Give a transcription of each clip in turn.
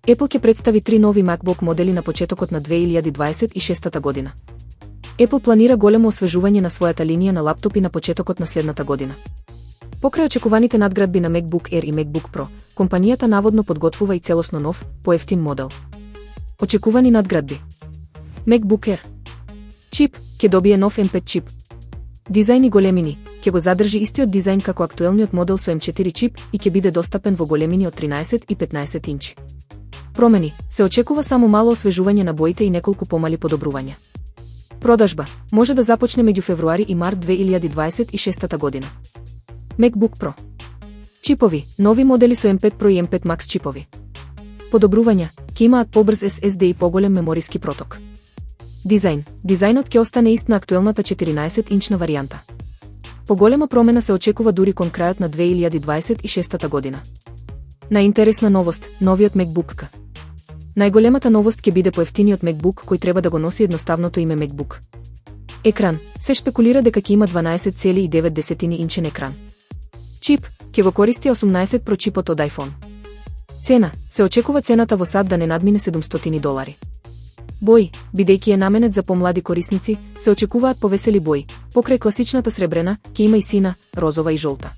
Apple ќе представи 3 нови MacBook модели на почетокот на 2026 година. Apple планира големо освежување на својата линија на лаптопи на почетокот на следната година. Покрај очекуваните надградби на MacBook Air и MacBook Pro, компанијата наводно подготвува и целосно нов, поевтин модел. Очекувани надградби. MacBook Air. Чип, ќе добие нов M5 чип. Дизајн и големини, ќе го задржи истиот дизајн како актуелниот модел со M4 чип и ќе биде достапен во големини од 13 и 15 инчи. Промени, се очекува само мало освежување на боите и неколку помали подобрувања. Продажба може да започне меѓу февруари и март 2026 година. MacBook Pro. Чипови, нови модели со M5 Pro и M5 Max чипови. Подобрувања, ќе имаат побрз SSD и поголем мемориски проток. Дизајн, дизајнот ќе остане ист на актуелната 14-инчна варијанта. Поголема промена се очекува дури кон крајот на 2026 година. Најинтересна новост, новиот MacBook. Најголемата новост ќе биде поевтиниот MacBook кој треба да го носи едноставното име MacBook. Екран, се шпекулира дека ќе има 12,9 инчен екран. Чип, ќе го користи 18 Pro чипот од iPhone. Цена, се очекува цената во САД да не надмине $700. Бои, бидејќи е наменет за помлади корисници, се очекуваат повесели бои. Покрај класичната сребрена, ќе има и сина, розова и жолта.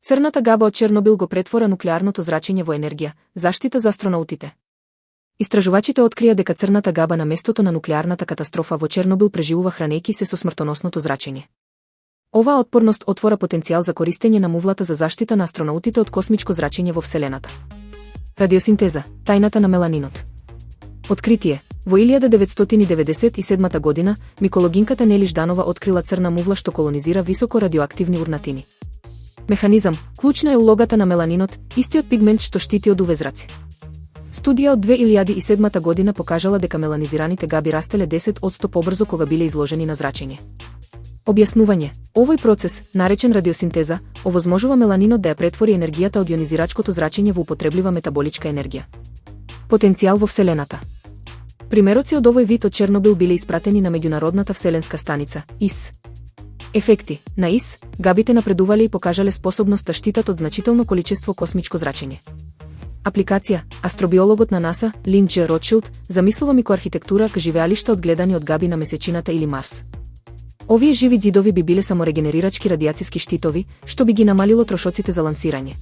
Црната габа од Чернобил го претвора нуклеарното зрачење во енергија, заштита за астронаутите. Истражувачите открија дека црната габа на местото на нуклеарната катастрофа во Чернобил преживува хранејќи се со смртоносното зрачење. Оваа отпорност отвора потенцијал за користење на мувлата за заштита на астронаутите од космичко зрачење во Вселената. Радиосинтеза, тајната на меланинот. Откритие. Во 1997 година, микологинката Нели Жданова открила црна мувла што колонизира високо радиоактивни урнатини. Механизам, клучна е улогата на меланинот, истиот пигмент што штити од UV зраци. Студија од 2007 година покажала дека меланизираните габи растеле 10% побрзо кога биле изложени на зрачење. Објаснување. Овој процес, наречен радиосинтеза, овозможува меланинот да ја претвори енергијата од јонизирачкото зрачење во употреблива метаболичка енергија. Потенцијал во Вселената. Примероци од овој вид од Чернобил биле испратени на меѓународната вселенска станица, ИС. Ефекти. На ИС, габите напредувале и покажале способност да штитат од значително количество космичко зрачење. Апликација. Астробиологот на НАСА, Линд Дж. Ротшилд, замислува микроархитектура ка живеалишта од гледани од габи на месечината или Марс. Овие живи ѕидови би биле саморегенерирачки радиациски штитови, што би ги намалило трошоците за лансирање.